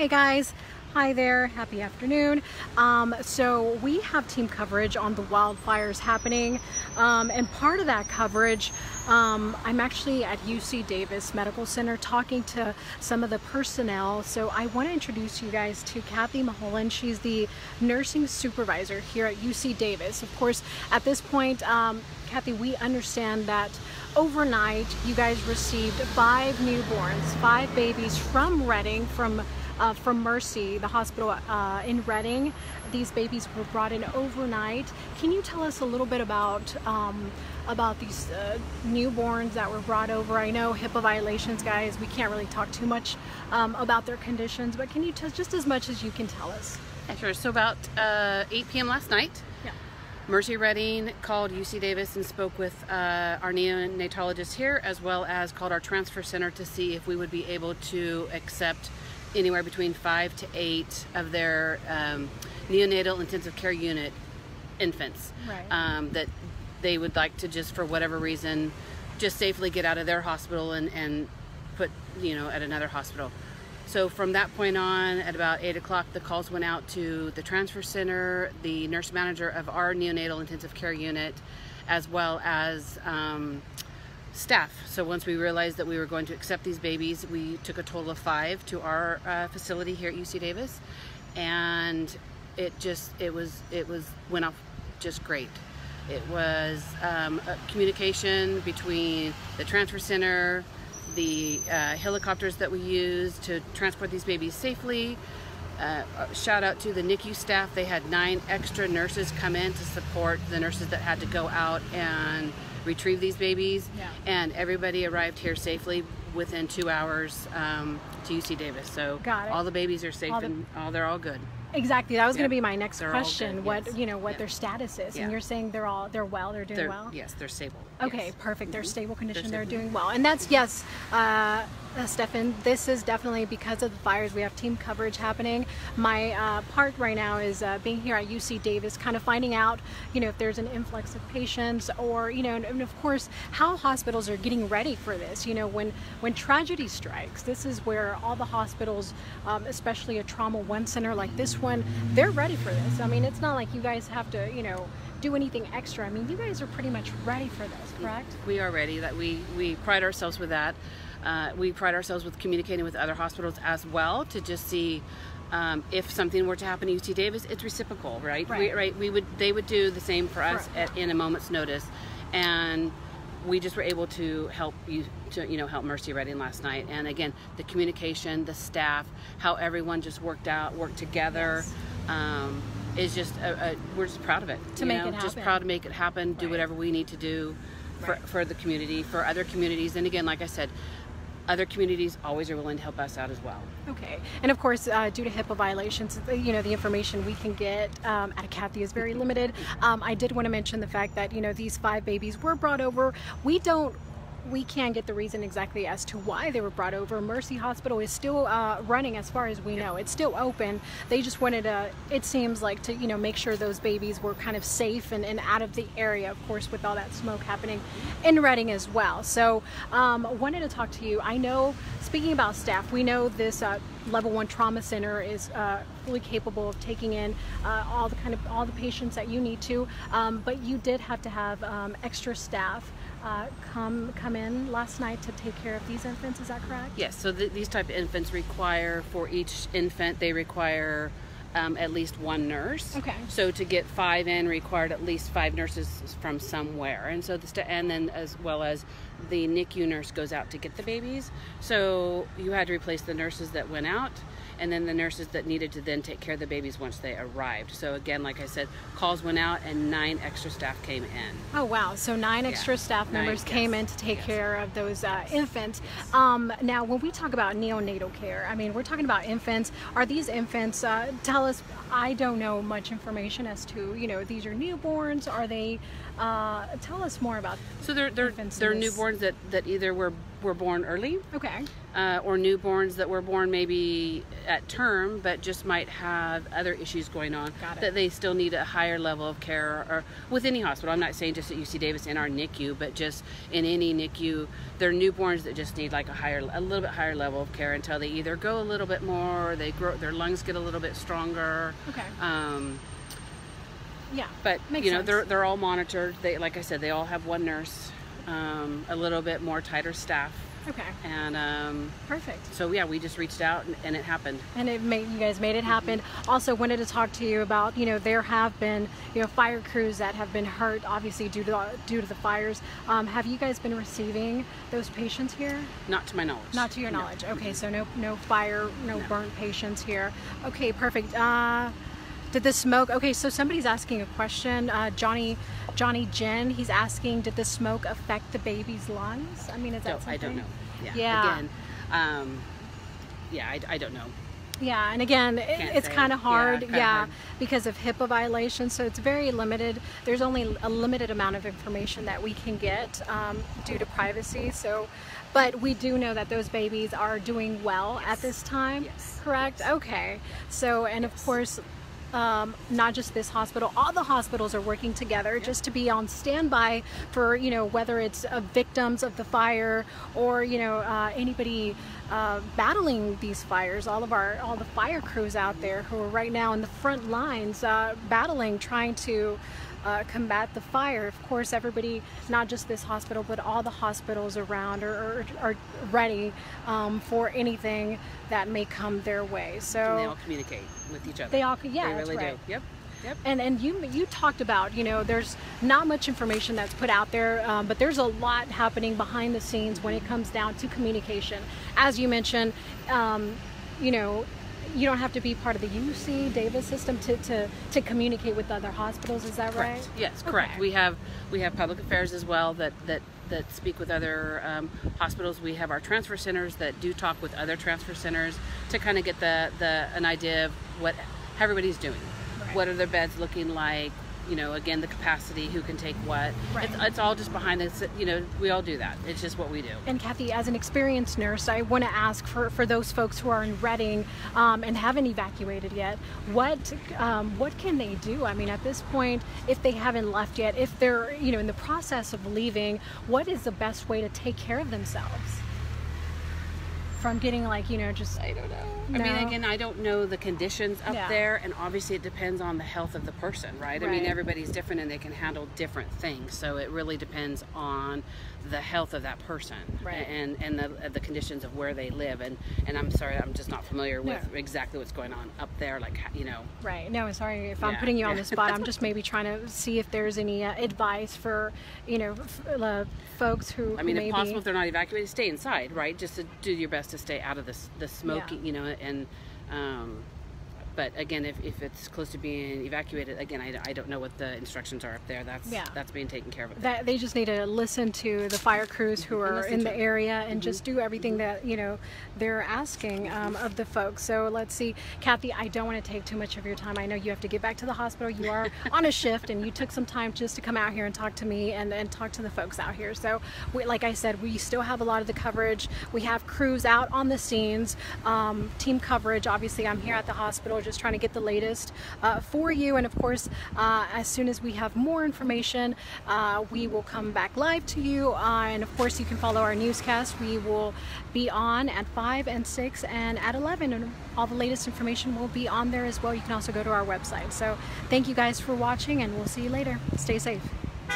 Hey guys, hi there, happy afternoon. So we have team coverage on the wildfires happening, and part of that coverage, I'm actually at UC Davis Medical Center talking to some of the personnel. So I want to introduce you guys to Cathy Mulholland. She's the nursing supervisor here at UC Davis. Of course, at this point, Cathy, we understand that overnight you guys received 5 newborns, 5 babies from Redding, from Mercy, the hospital in Redding. These babies were brought in overnight. Can you tell us a little bit about these newborns that were brought over? I know HIPAA violations, guys. We can't really talk too much about their conditions, but can you tell just as much as you can tell us? Yeah, sure. So about 8 p.m. last night, Mercy Redding called UC Davis and spoke with our neonatologist here, as well as called our transfer center to see if we would be able to accept anywhere between 5 to 8 of their neonatal intensive care unit infants, that they would like to, just for whatever reason, just safely get out of their hospital and put, at another hospital. So from that point on, at about 8 o'clock, the calls went out to the transfer center, the nurse manager of our neonatal intensive care unit, as well as staff. So once we realized that we were going to accept these babies, we took a total of 5 to our facility here at UC Davis, and it went off just great. It was a communication between the transfer center, the helicopters that we used to transport these babies safely. Shout out to the NICU staff. They had 9 extra nurses come in to support the nurses that had to go out and retrieve these babies, and everybody arrived here safely within 2 hours to UC Davis. So all the babies are safe, and they're all good. Exactly. That was going to be my next question. What yes. Their status is, and you're saying they're well, they're doing well. Yes, they're stable. Okay, yes. Perfect. They're stable condition. They're doing well, and that's Stefan, this is definitely because of the fires. We have team coverage happening. My part right now is being here at UC Davis, kind of finding out, if there's an influx of patients, or and of course how hospitals are getting ready for this. When tragedy strikes, this is where all the hospitals, especially a trauma 1 center like this one, they're ready for this. I mean, it's not like you guys have to, do anything extra. I mean, you guys are pretty much ready for this, correct? We are ready. That we pride ourselves with that. We pride ourselves with communicating with other hospitals as well, to just see if something were to happen to UC Davis, it's reciprocal, right? They would do the same for us in a moment's notice, and we just were able to help help Mercy Redding last night. And again, the communication, the staff, how everyone just worked together. Is just we're just proud of it. To make it happen. Just proud to make it happen. Do whatever we need to do for the community, for other communities, and again, like I said, other communities always are willing to help us out as well. Okay, and of course, due to HIPAA violations, the information we can get out of Cathy is very limited. I did want to mention the fact that these 5 babies were brought over. We can't get the reason exactly as to why they were brought over. Mercy Hospital is still running, as far as we know. It's still open. They just wanted it seems like, to make sure those babies were kind of safe and out of the area, of course, with all that smoke happening in Redding as well. So wanted to talk to you. I know, speaking about staff, we know this level 1 trauma center is fully capable of taking in all the patients that you need to, but you did have to have extra staff come in last night to take care of these infants. Is that correct? Yes. So these type of infants require, for each infant, they require at least 1 nurse. Okay. So to get 5 in required at least 5 nurses from somewhere, and so and then as well as the NICU nurse goes out to get the babies. So you had to replace the nurses that went out, and then the nurses that needed to then take care of the babies once they arrived. So again, like I said, calls went out and 9 extra staff came in. Oh wow, so 9 extra staff members came in to take care of those infants. Now when we talk about neonatal care, I mean, we're talking about infants. Are these infants, tell us, I don't know much information as to, these are newborns, are they, tell us more about. So they're newborns that either were born early. Okay. or newborns that were born maybe at term, but just might have other issues going on that they still need a higher level of care, or with any hospital. I'm not saying just at UC Davis in our NICU, but just in any NICU, there are newborns that just need like a little bit higher level of care until they either go a little bit more, or they grow, their lungs get a little bit stronger. Okay. Yeah, but makes you know, sense. they're all monitored. They, like I said, they all have one nurse, a little bit more tighter staff. Okay. And perfect. So yeah, we just reached out and it happened. And you guys made it happen. Also wanted to talk to you about, you know, there have been, you know, fire crews that have been hurt, obviously due to the fires. Have you guys been receiving those patients here? Not to my knowledge. Not to your knowledge. Okay, so no fire, no burnt patients here. Okay, perfect. Did the smoke, okay, so somebody's asking a question, Johnny Jen, he's asking, did the smoke affect the baby's lungs? I mean, is that something? I don't know. Yeah. Again, I don't know. Yeah, and again, it's kind of hard, because of HIPAA violations, so it's very limited. There's only a limited amount of information that we can get due to privacy, so, but we do know that those babies are doing well at this time, correct? Okay, so, and of course, not just this hospital, all the hospitals are working together just to be on standby for, you know, whether it's victims of the fire or, you know, anybody battling these fires, all the fire crews out there who are right now in the front lines battling, trying to combat the fire. Of course, everybody, not just this hospital, but all the hospitals around are ready for anything that may come their way. So and they all communicate with each other. They all, they really do. Yep. And you talked about, you know, there's not much information that's put out there, but there's a lot happening behind the scenes when it comes down to communication. As you mentioned, you know, you don't have to be part of the UC Davis system to communicate with other hospitals. Is that right? Correct. Yes, correct. We have public affairs as well that speak with other hospitals. We have our transfer centers that do talk with other transfer centers to kind of get an idea of how everybody's doing. Right. What are their beds looking like? You know, again, the capacity, who can take what. Right. It's all just behind us. You know, we all do that. It's just what we do. And Cathy, as an experienced nurse, I want to ask for those folks who are in Reading and haven't evacuated yet, what can they do? I mean, at this point, if they haven't left yet, if they're, you know, in the process of leaving, what is the best way to take care of themselves from getting, like, you know, just, I don't know. I mean, again, I don't know the conditions up there, and obviously it depends on the health of the person, right? I mean, everybody's different and they can handle different things, so it really depends on the health of that person and the conditions of where they live. And I'm sorry, I'm just not familiar with exactly what's going on up there, like, you know. Right. No, sorry if I'm putting you on the spot. I'm just maybe trying to see if there's any advice for, you know, folks who I mean, if possible, if they're not evacuated, stay inside, right? Just to do your best to stay out of the smoking, you know, and but again, if it's close to being evacuated, again, I don't know what the instructions are up there. That's being taken care of. They just need to listen to the fire crews who are in the area and just do everything that, you know, they're asking of the folks. So let's see, Cathy, I don't want to take too much of your time. I know you have to get back to the hospital. You are on a shift, and you took some time just to come out here and talk to me and talk to the folks out here. So like I said, we still have a lot of the coverage. We have crews out on the scenes, team coverage. Obviously, I'm here at the hospital just trying to get the latest for you, and of course, as soon as we have more information, we will come back live to you, and of course you can follow our newscast. We will be on at 5 and 6 and at 11, and all the latest information will be on there as well. You can also go to our website. So thank you guys for watching, and we'll see you later. Stay safe.